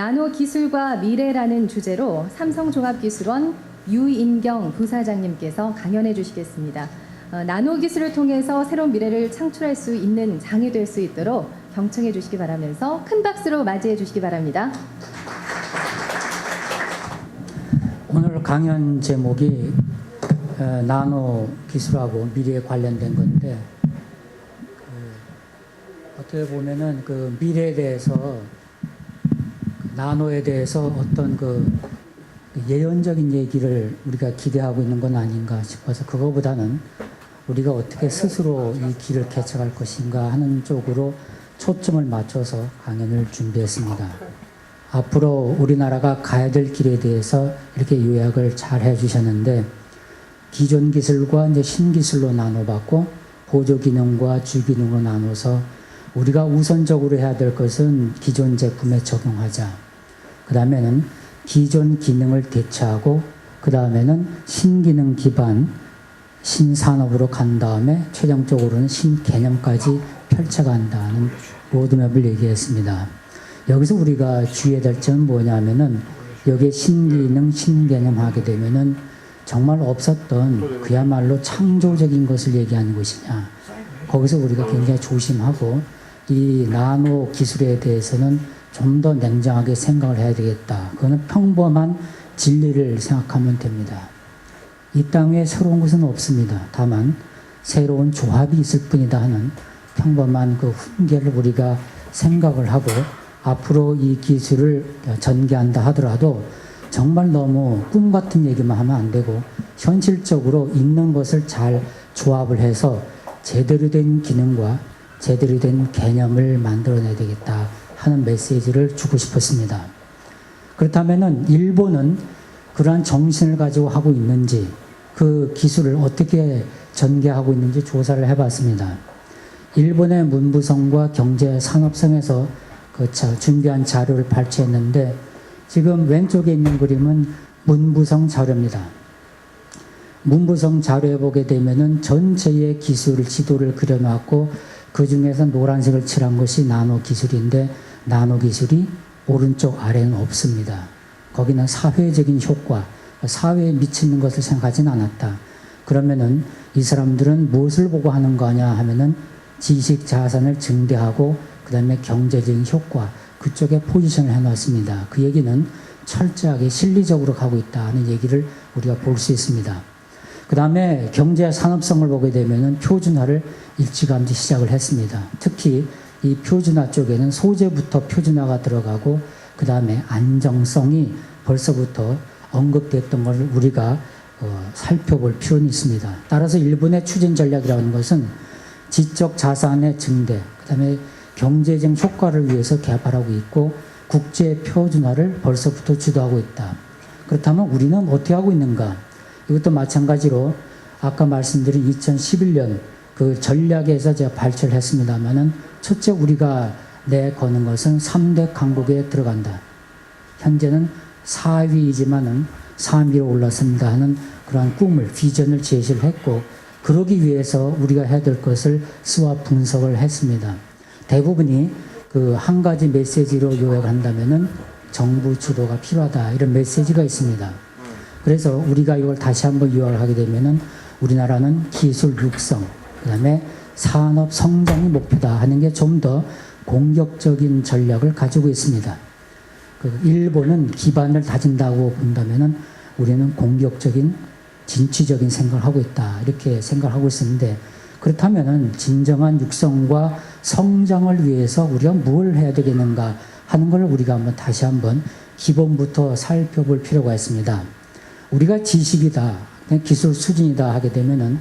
나노 기술과 미래라는 주제로 삼성종합기술원 유인경 부사장님께서 강연해 주시겠습니다. 나노 기술을 통해서 새로운 미래를 창출할 수 있는 장이 될 수 있도록 경청해 주시기 바라면서 큰 박수로 맞이해 주시기 바랍니다. 오늘 강연 제목이 나노 기술하고 미래에 관련된 건데, 어떻게 보면은 그 미래에 대해서, 나노에 대해서 어떤 그 예언적인 얘기를 우리가 기대하고 있는 건 아닌가 싶어서, 그거보다는 우리가 어떻게 스스로 이 길을 개척할 것인가 하는 쪽으로 초점을 맞춰서 강연을 준비했습니다. 앞으로 우리나라가 가야 될 길에 대해서 이렇게 요약을 잘 해주셨는데, 기존 기술과 이제 신기술로 나눠봤고, 보조기능과 주기능으로 나눠서 우리가 우선적으로 해야 될 것은 기존 제품에 적용하자. 그 다음에는 기존 기능을 대체하고, 그 다음에는 신기능 기반 신산업으로 간 다음에 최종적으로는 신개념까지 펼쳐간다는 로드맵을 얘기했습니다. 여기서 우리가 주의해야 될 점은 뭐냐면은, 여기에 신기능, 신개념 하게 되면은 정말 없었던 그야말로 창조적인 것을 얘기하는 것이냐. 거기서 우리가 굉장히 조심하고, 이 나노 기술에 대해서는 좀 더 냉정하게 생각을 해야 되겠다. 그거는 평범한 진리를 생각하면 됩니다. 이 땅에 새로운 것은 없습니다. 다만 새로운 조합이 있을 뿐이다 하는 평범한 그 훈계를 우리가 생각을 하고, 앞으로 이 기술을 전개한다 하더라도 정말 너무 꿈 같은 얘기만 하면 안 되고, 현실적으로 있는 것을 잘 조합을 해서 제대로 된 기능과 제대로 된 개념을 만들어내야 되겠다 하는 메시지를 주고 싶었습니다. 그렇다면은 일본은 그러한 정신을 가지고 하고 있는지, 그 기술을 어떻게 전개하고 있는지 조사를 해봤습니다. 일본의 문부성과 경제산업성에서 준비한 자료를 발췌했는데, 지금 왼쪽에 있는 그림은 문부성 자료입니다. 문부성 자료에 보게 되면은 전체의 기술 지도를 그려놨고, 그 중에서 노란색을 칠한 것이 나노 기술인데, 나노 기술이 오른쪽 아래는 없습니다. 거기는 사회적인 효과, 사회에 미치는 것을 생각하지는 않았다. 그러면은 이 사람들은 무엇을 보고 하는 거냐 하면은 지식 자산을 증대하고, 그 다음에 경제적인 효과, 그쪽에 포지션을 해놨습니다. 그 얘기는 철저하게 실리적으로 가고 있다는 얘기를 우리가 볼 수 있습니다. 그 다음에 경제 산업성을 보게 되면은 표준화를 일찌감치 시작을 했습니다. 특히 이 표준화 쪽에는 소재부터 표준화가 들어가고, 그 다음에 안정성이 벌써부터 언급됐던 것을 우리가 살펴볼 필요는 있습니다. 따라서 일본의 추진 전략이라는 것은 지적 자산의 증대, 그 다음에 경제적 효과를 위해서 개발하고 있고, 국제 표준화를 벌써부터 주도하고 있다. 그렇다면 우리는 어떻게 하고 있는가? 이것도 마찬가지로 아까 말씀드린 2011년 그 전략에서 제가 발표를 했습니다만은, 첫째 우리가 내거는 것은 3대 강국에 들어간다. 현재는 4위이지만은 3위로 올랐습니다 하는 그러한 꿈을, 비전을 제시를 했고, 그러기 위해서 우리가 해야 될 것을 수합 분석을 했습니다. 대부분이 그 한 가지 메시지로 요약한다면은 정부 주도가 필요하다, 이런 메시지가 있습니다. 그래서 우리가 이걸 다시 한번 요약을 하게 되면은, 우리나라는 기술 육성, 그 다음에 산업 성장이 목표다 하는 게 좀 더 공격적인 전략을 가지고 있습니다. 일본은 기반을 다진다고 본다면은 우리는 공격적인 진취적인 생각을 하고 있다, 이렇게 생각을 하고 있었는데, 그렇다면은 진정한 육성과 성장을 위해서 우리가 뭘 해야 되겠는가 하는 걸 우리가 다시 한번 기본부터 살펴볼 필요가 있습니다. 우리가 지식이다, 기술 수준이다 하게 되면은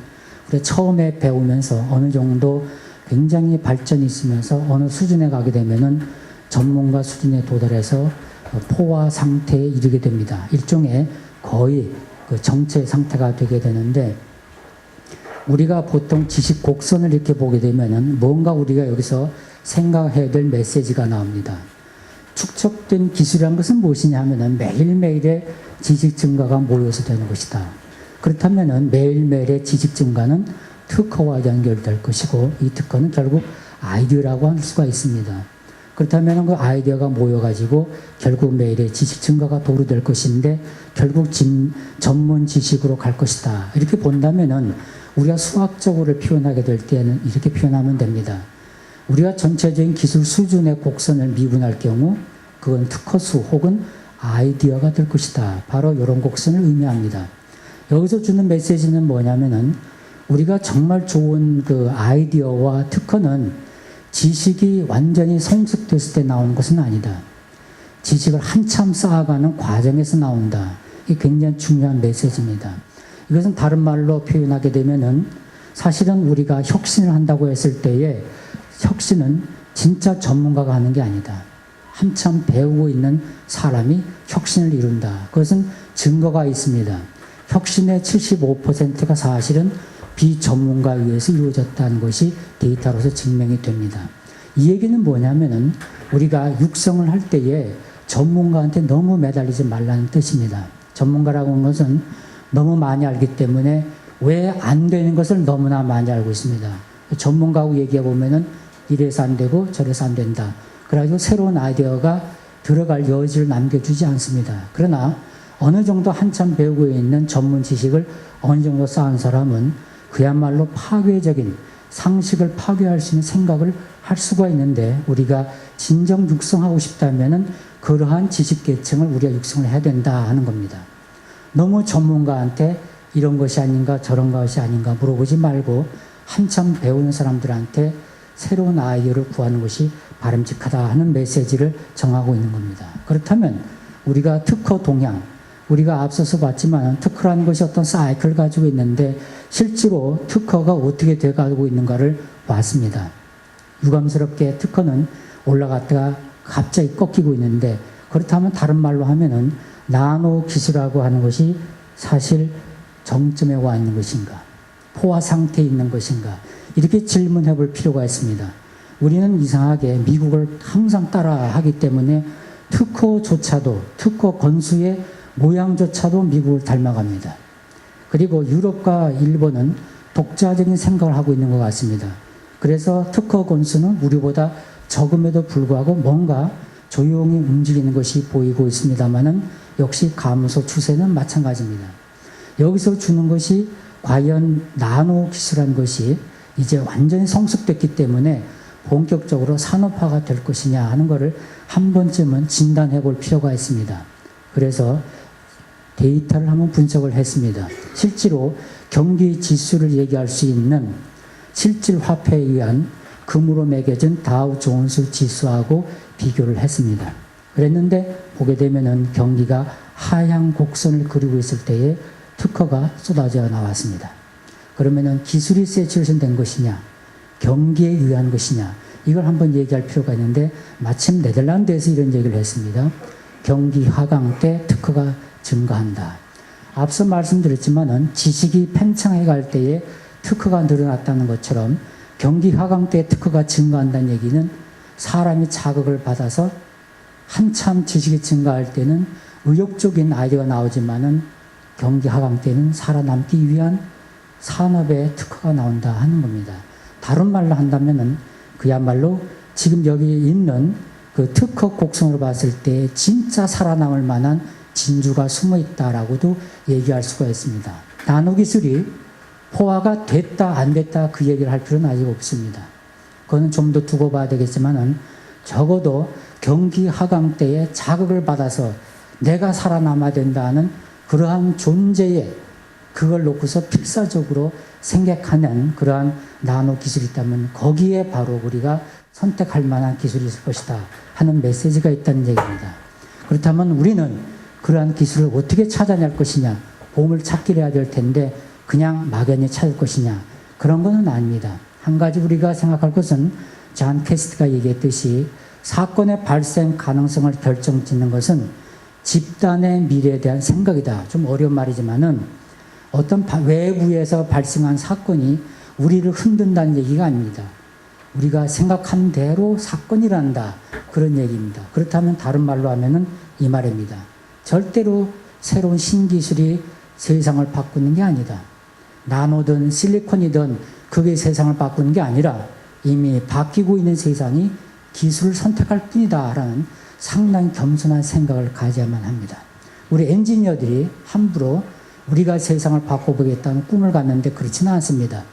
우리가 처음에 배우면서 어느 정도 굉장히 발전이 있으면서 어느 수준에 가게 되면은 전문가 수준에 도달해서 포화 상태에 이르게 됩니다. 일종의 거의 그 정체 상태가 되게 되는데, 우리가 보통 지식 곡선을 이렇게 보게 되면은 뭔가 우리가 여기서 생각해야 될 메시지가 나옵니다. 축적된 기술이란 것은 무엇이냐 하면은 매일매일의 지식 증가가 모여서 되는 것이다. 그렇다면은 매일매일의 지식 증가는 특허와 연결될 것이고, 이 특허는 결국 아이디어라고 할 수가 있습니다. 그렇다면 그 아이디어가 모여가지고 결국 매일의 지식 증가가 도루될 것인데 결국 전문 지식으로 갈 것이다. 이렇게 본다면은 우리가 수학적으로 표현하게 될 때는 이렇게 표현하면 됩니다. 우리가 전체적인 기술 수준의 곡선을 미분할 경우 그건 특허수 혹은 아이디어가 될 것이다. 바로 이런 곡선을 의미합니다. 여기서 주는 메시지는 뭐냐면은 우리가 정말 좋은 그 아이디어와 특허는 지식이 완전히 성숙됐을 때 나오는 것은 아니다. 지식을 한참 쌓아가는 과정에서 나온다. 이게 굉장히 중요한 메시지입니다. 이것은 다른 말로 표현하게 되면은 사실은 우리가 혁신을 한다고 했을 때에 혁신은 진짜 전문가가 하는 게 아니다. 한참 배우고 있는 사람이 혁신을 이룬다. 그것은 증거가 있습니다. 혁신의 75%가 사실은 비전문가에 의해서 이루어졌다는 것이 데이터로서 증명이 됩니다. 이 얘기는 뭐냐면은 우리가 육성을 할 때에 전문가한테 너무 매달리지 말라는 뜻입니다. 전문가라고 하는 것은 너무 많이 알기 때문에 왜 안 되는 것을 너무나 많이 알고 있습니다. 전문가하고 얘기해 보면은 이래서 안 되고 저래서 안 된다. 그래가지고 새로운 아이디어가 들어갈 여지를 남겨주지 않습니다. 그러나 어느 정도 한참 배우고 있는 전문 지식을 어느 정도 쌓은 사람은 그야말로 파괴적인 상식을 파괴할 수 있는 생각을 할 수가 있는데 우리가 진정 육성하고 싶다면은 그러한 지식계층을 우리가 육성을 해야 된다 하는 겁니다. 너무 전문가한테 이런 것이 아닌가 저런 것이 아닌가 물어보지 말고 한참 배우는 사람들한테 새로운 아이디어를 구하는 것이 바람직하다 하는 메시지를 정하고 있는 겁니다. 그렇다면 우리가 특허 동향, 우리가 앞서서 봤지만 특허라는 것이 어떤 사이클을 가지고 있는데 실제로 특허가 어떻게 돼가고 있는가를 봤습니다. 유감스럽게 특허는 올라갔다가 갑자기 꺾이고 있는데 그렇다면 다른 말로 하면은 나노 기술이라고 하는 것이 사실 정점에 와 있는 것인가? 포화 상태에 있는 것인가? 이렇게 질문해 볼 필요가 있습니다. 우리는 이상하게 미국을 항상 따라하기 때문에 특허조차도 특허 건수의 모양조차도 미국을 닮아갑니다. 그리고 유럽과 일본은 독자적인 생각을 하고 있는 것 같습니다. 그래서 특허 건수는 우리보다 적음에도 불구하고 뭔가 조용히 움직이는 것이 보이고 있습니다만은 역시 감소 추세는 마찬가지입니다. 여기서 주는 것이 과연 나노 기술한 것이 이제 완전히 성숙됐기 때문에 본격적으로 산업화가 될 것이냐 하는 것을 한 번쯤은 진단해 볼 필요가 있습니다. 그래서 데이터를 한번 분석을 했습니다. 실제로 경기 지수를 얘기할 수 있는 실질 화폐에 의한 금으로 매겨진 다우 존스 지수하고 비교를 했습니다. 그랬는데 보게 되면은 경기가 하향 곡선을 그리고 있을 때에 특허가 쏟아져 나왔습니다. 그러면은 기술이 세츄레이션 된 것이냐, 경기에 의한 것이냐, 이걸 한번 얘기할 필요가 있는데 마침 네덜란드에서 이런 얘기를 했습니다. 경기 하강 때 특허가 증가한다. 앞서 말씀드렸지만은 지식이 팽창해 갈 때에 특허가 늘어났다는 것처럼 경기 하강 때 특허가 증가한다는 얘기는 사람이 자극을 받아서 한참 지식이 증가할 때는 의욕적인 아이디어가 나오지만은 경기 하강 때는 살아남기 위한 산업의 특허가 나온다 하는 겁니다. 다른 말로 한다면은 그야말로 지금 여기 있는 그 특허 곡선으로 봤을 때 진짜 살아남을 만한 진주가 숨어 있다라고도 얘기할 수가 있습니다. 나노 기술이 포화가 됐다 안 됐다 그 얘기를 할 필요는 아직 없습니다. 그거는 좀 더 두고 봐야 되겠지만은 적어도 경기 하강 때에 자극을 받아서 내가 살아남아야 된다는 그러한 존재에 그걸 놓고서 필사적으로 생각하는 그러한 나노 기술이 있다면 거기에 바로 우리가 선택할 만한 기술이 있을 것이다 하는 메시지가 있다는 얘기입니다. 그렇다면 우리는 그러한 기술을 어떻게 찾아낼 것이냐, 보물 찾기를 해야 될 텐데 그냥 막연히 찾을 것이냐, 그런 것은 아닙니다. 한 가지 우리가 생각할 것은 잔 캐스트가 얘기했듯이 사건의 발생 가능성을 결정짓는 것은 집단의 미래에 대한 생각이다. 좀 어려운 말이지만은 어떤 외부에서 발생한 사건이 우리를 흔든다는 얘기가 아닙니다. 우리가 생각한 대로 사건이 일어난다. 그런 얘기입니다. 그렇다면 다른 말로 하면은 이 말입니다. 절대로 새로운 신기술이 세상을 바꾸는 게 아니다. 나노든 실리콘이든 그게 세상을 바꾸는 게 아니라 이미 바뀌고 있는 세상이 기술을 선택할 뿐이다라는 상당히 겸손한 생각을 가져야만 합니다. 우리 엔지니어들이 함부로 우리가 세상을 바꿔보겠다는 꿈을 갖는데 그렇지는 않습니다.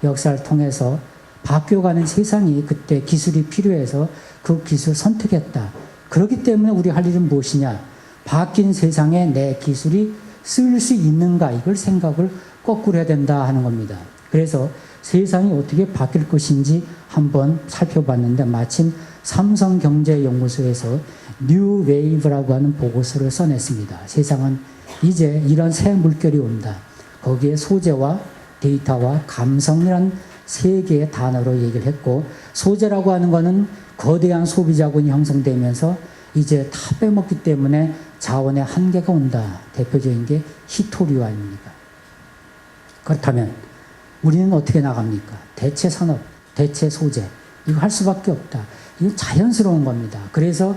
역사를 통해서 바뀌어가는 세상이 그때 기술이 필요해서 그 기술을 선택했다. 그렇기 때문에 우리 할 일은 무엇이냐? 바뀐 세상에 내 기술이 쓰일 수 있는가? 이걸 생각을 거꾸로 해야 된다 하는 겁니다. 그래서 세상이 어떻게 바뀔 것인지 한번 살펴봤는데 마침 삼성경제연구소에서 뉴 웨이브라고 하는 보고서를 써냈습니다. 세상은 이제 이런 새 물결이 온다. 거기에 소재와 데이터와 감성이란 세 개의 단어로 얘기를 했고, 소재라고 하는 것은 거대한 소비 자본이 형성되면서 이제 다 빼먹기 때문에 자원의 한계가 온다. 대표적인 게 히토류 아닙니까? 그렇다면 우리는 어떻게 나갑니까? 대체 산업, 대체 소재, 이거 할 수밖에 없다. 이건 자연스러운 겁니다. 그래서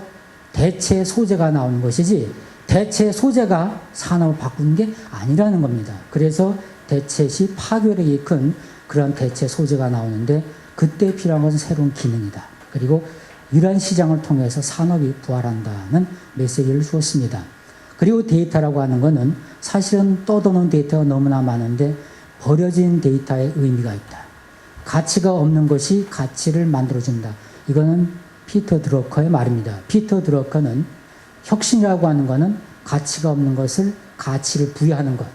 대체 소재가 나오는 것이지 대체 소재가 산업을 바꾸는 게 아니라는 겁니다. 그래서 대체 시 파괴력이 큰 그런 대체 소재가 나오는데 그때 필요한 것은 새로운 기능이다. 그리고 이러한 시장을 통해서 산업이 부활한다는 메시지를 주었습니다. 그리고 데이터라고 하는 것은 사실은 떠도는 데이터가 너무나 많은데 버려진 데이터의 의미가 있다. 가치가 없는 것이 가치를 만들어준다. 이거는 피터 드러커의 말입니다. 피터 드러커는 혁신이라고 하는 것은 가치가 없는 것을 가치를 부여하는 것.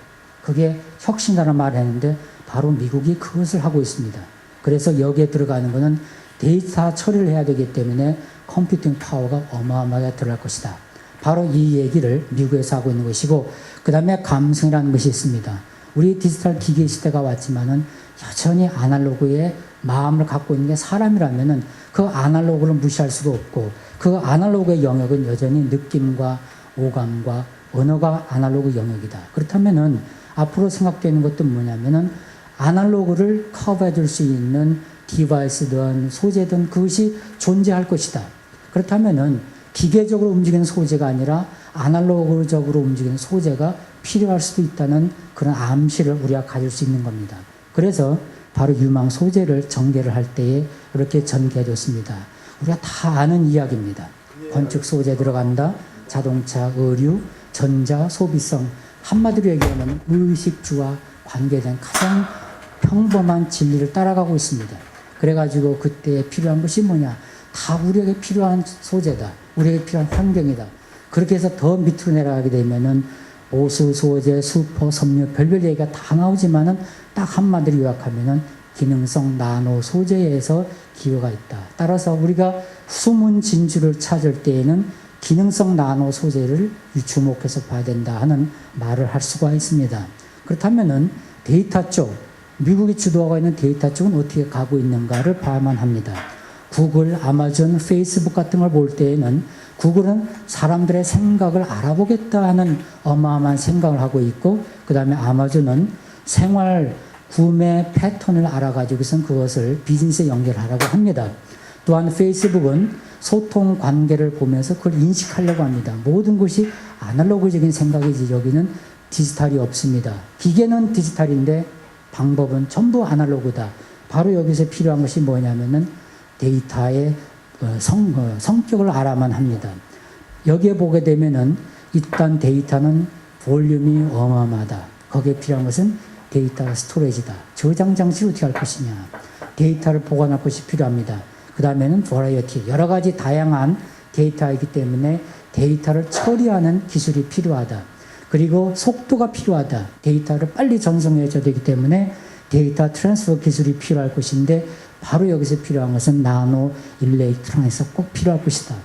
그게 혁신이라는 말을 했는데 바로 미국이 그것을 하고 있습니다. 그래서 여기에 들어가는 것은 데이터 처리를 해야 되기 때문에 컴퓨팅 파워가 어마어마하게 들어갈 것이다. 바로 이 얘기를 미국에서 하고 있는 것이고, 그 다음에 감성이라는 것이 있습니다. 우리 디지털 기계 시대가 왔지만은 여전히 아날로그의 마음을 갖고 있는 게 사람이라면은 그 아날로그를 무시할 수가 없고, 그 아날로그의 영역은 여전히 느낌과 오감과 언어가 아날로그 영역이다. 그렇다면은 앞으로 생각되는 것도 뭐냐면은 아날로그를 커버해 줄 수 있는 디바이스든 소재든 그것이 존재할 것이다. 그렇다면은 기계적으로 움직이는 소재가 아니라 아날로그적으로 움직이는 소재가 필요할 수도 있다는 그런 암시를 우리가 가질 수 있는 겁니다. 그래서 바로 유망 소재를 전개를 할 때에 이렇게 전개해 줬습니다. 우리가 다 아는 이야기입니다. 건축 소재 들어간다. 자동차, 의류, 전자, 소비성. 한마디로 얘기하면 의식주와 관계된 가장 평범한 진리를 따라가고 있습니다. 그래가지고 그때 필요한 것이 뭐냐? 다 우리에게 필요한 소재다. 우리에게 필요한 환경이다. 그렇게 해서 더 밑으로 내려가게 되면은 보수, 소재, 수퍼, 섬유, 별별 얘기가 다 나오지만은 딱 한마디로 요약하면은 기능성 나노 소재에서 기여가 있다. 따라서 우리가 숨은 진주를 찾을 때에는 기능성 나노 소재를 주목해서 봐야 된다 하는 말을 할 수가 있습니다. 그렇다면은 데이터 쪽, 미국이 주도하고 있는 데이터 쪽은 어떻게 가고 있는가를 봐야만 합니다. 구글, 아마존, 페이스북 같은 걸 볼 때에는 구글은 사람들의 생각을 알아보겠다 하는 어마어마한 생각을 하고 있고, 그 다음에 아마존은 생활 구매 패턴을 알아가지고선 그것을 비즈니스에 연결하라고 합니다. 또한 페이스북은 소통 관계를 보면서 그걸 인식하려고 합니다. 모든 것이 아날로그적인 생각이지 여기는 디지털이 없습니다. 기계는 디지털인데 방법은 전부 아날로그다. 바로 여기서 필요한 것이 뭐냐면은 데이터의 성격을 알아만 합니다. 여기에 보게 되면은 일단 데이터는 볼륨이 어마어마하다. 거기에 필요한 것은 데이터 스토리지다. 저장 장치를 어떻게 할 것이냐. 데이터를 보관할 것이 필요합니다. 그 다음에는 버라이어티, 여러 가지 다양한 데이터이기 때문에 데이터를 처리하는 기술이 필요하다. 그리고 속도가 필요하다. 데이터를 빨리 전송해줘야 되기 때문에 데이터 트랜스퍼 기술이 필요할 것인데 바로 여기서 필요한 것은 나노 일렉트로닉스 꼭 필요할 것이다.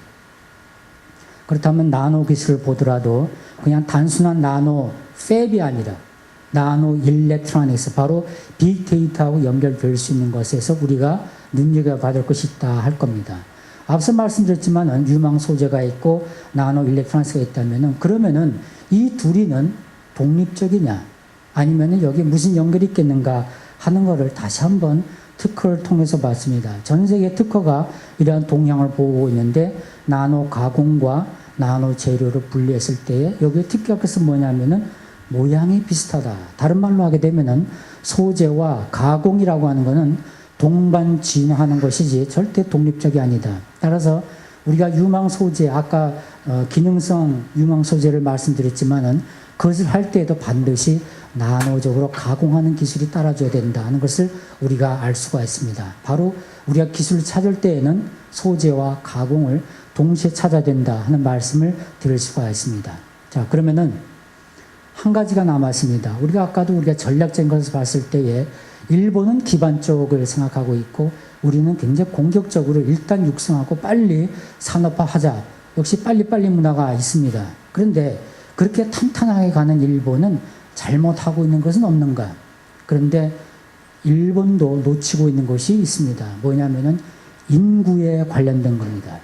그렇다면 나노 기술을 보더라도 그냥 단순한 나노 팹이 아니라 나노 일렉트로닉스, 바로 빅데이터하고 연결될 수 있는 것에서 우리가 눈여겨받을 것이 있다 할 겁니다. 앞서 말씀드렸지만은 유망 소재가 있고 나노 일렉트로닉스가 있다면은 그러면은 이 둘이는 독립적이냐 아니면은 여기 무슨 연결이 있겠는가 하는 것을 다시 한번 특허를 통해서 봤습니다. 전 세계 특허가 이러한 동향을 보고 있는데 나노 가공과 나노 재료를 분리했을 때에 여기 특허가 뭐냐면은 모양이 비슷하다. 다른 말로 하게 되면은 소재와 가공이라고 하는 것은 동반 진화하는 것이지 절대 독립적이 아니다. 따라서 우리가 유망 소재, 아까 기능성 유망 소재를 말씀드렸지만은 그것을 할 때에도 반드시 나노적으로 가공하는 기술이 따라줘야 된다 하는 것을 우리가 알 수가 있습니다. 바로 우리가 기술을 찾을 때에는 소재와 가공을 동시에 찾아야 된다 하는 말씀을 드릴 수가 있습니다. 자, 그러면은 한 가지가 남았습니다. 우리가 전략적인 것을 봤을 때에 일본은 기반 쪽을 생각하고 있고 우리는 굉장히 공격적으로 일단 육성하고 빨리 산업화하자. 역시 빨리빨리 문화가 있습니다. 그런데 그렇게 탄탄하게 가는 일본은 잘못하고 있는 것은 없는가? 그런데 일본도 놓치고 있는 것이 있습니다. 뭐냐면은 인구에 관련된 겁니다.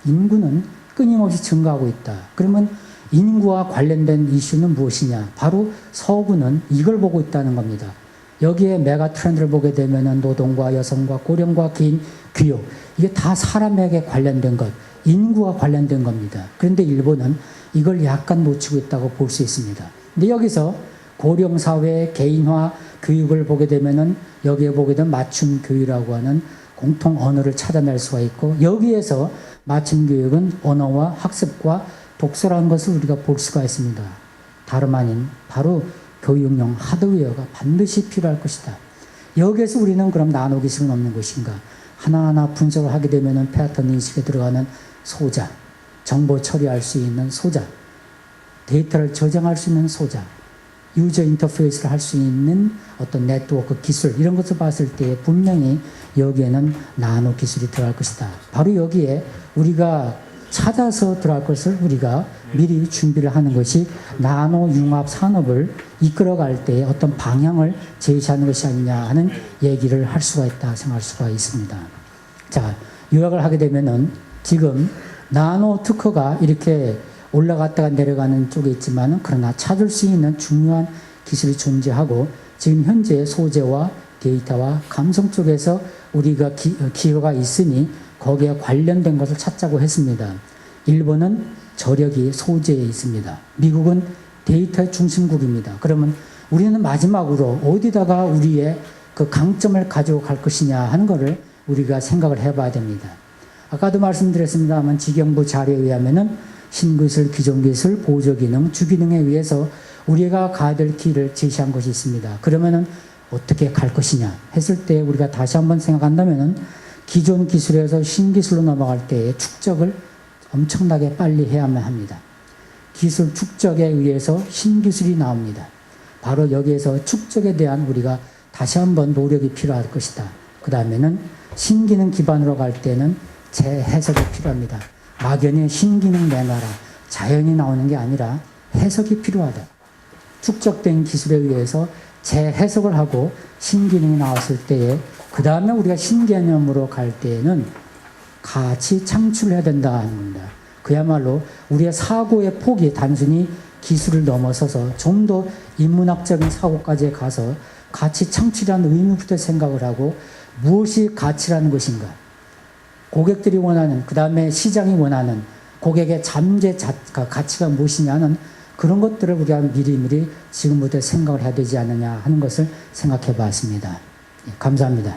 인구는 끊임없이 증가하고 있다. 그러면 인구와 관련된 이슈는 무엇이냐? 바로 서구는 이걸 보고 있다는 겁니다. 여기에 메가 트렌드를 보게 되면은 노동과 여성과 고령과 긴 교육, 이게 다 사람에게 관련된 것, 인구와 관련된 겁니다. 그런데 일본은 이걸 약간 놓치고 있다고 볼 수 있습니다. 근데 여기서 고령사회 개인화 교육을 보게 되면은 여기에 보게 되면 맞춤 교육이라고 하는 공통 언어를 찾아낼 수가 있고 여기에서 맞춤 교육은 언어와 학습과 독서라는 것을 우리가 볼 수가 있습니다. 다름 아닌 바로 교육용 하드웨어가 반드시 필요할 것이다. 여기에서 우리는 그럼 나노 기술은 없는 것인가? 하나하나 분석을 하게 되면은 패턴 인식에 들어가는 소자, 정보 처리할 수 있는 소자, 데이터를 저장할 수 있는 소자, 유저 인터페이스를 할 수 있는 어떤 네트워크 기술 이런 것을 봤을 때 분명히 여기에는 나노 기술이 들어갈 것이다. 바로 여기에 우리가 찾아서 들어갈 것을 우리가 미리 준비를 하는 것이 나노 융합 산업을 이끌어갈 때 어떤 방향을 제시하는 것이 아니냐 하는 얘기를 할 수가 있다 생각할 수가 있습니다. 자, 요약을 하게 되면은 지금 나노 특허가 이렇게 올라갔다가 내려가는 쪽에 있지만은 그러나 찾을 수 있는 중요한 기술이 존재하고 지금 현재 소재와 데이터와 감성 쪽에서 우리가 기회가 있으니 거기에 관련된 것을 찾자고 했습니다. 일본은 저력이 소재에 있습니다. 미국은 데이터 중심국입니다. 그러면 우리는 마지막으로 어디다가 우리의 그 강점을 가지고 갈 것이냐 하는 것을 우리가 생각을 해봐야 됩니다. 아까도 말씀드렸습니다만 지경부 자료에 의하면은 신기술, 기존기술, 보조기능, 주기능에 의해서 우리가 가야 될 길을 제시한 것이 있습니다. 그러면은 어떻게 갈 것이냐 했을 때 우리가 다시 한번 생각한다면은 기존 기술에서 신기술로 넘어갈 때의 축적을 엄청나게 빨리 해야만 합니다. 기술 축적에 의해서 신기술이 나옵니다. 바로 여기에서 축적에 대한 우리가 다시 한번 노력이 필요할 것이다. 그 다음에는 신기능 기반으로 갈 때는 재해석이 필요합니다. 막연히 신기능 내놔라. 자연이 나오는 게 아니라 해석이 필요하다. 축적된 기술에 의해서 재해석을 하고 신기능이 나왔을 때에 그 다음에 우리가 신개념으로 갈 때에는 같이 창출해야 된다는 겁니다. 그야말로 우리의 사고의 폭이 단순히 기술을 넘어서서 좀 더 인문학적인 사고까지 가서 가치 창출이라는 의미부터 생각을 하고 무엇이 가치라는 것인가? 고객들이 원하는, 그 다음에 시장이 원하는 고객의 잠재 가치가 무엇이냐는 그런 것들을 우리가 미리미리 지금부터 생각을 해야 되지 않느냐 하는 것을 생각해 봤습니다. 감사합니다.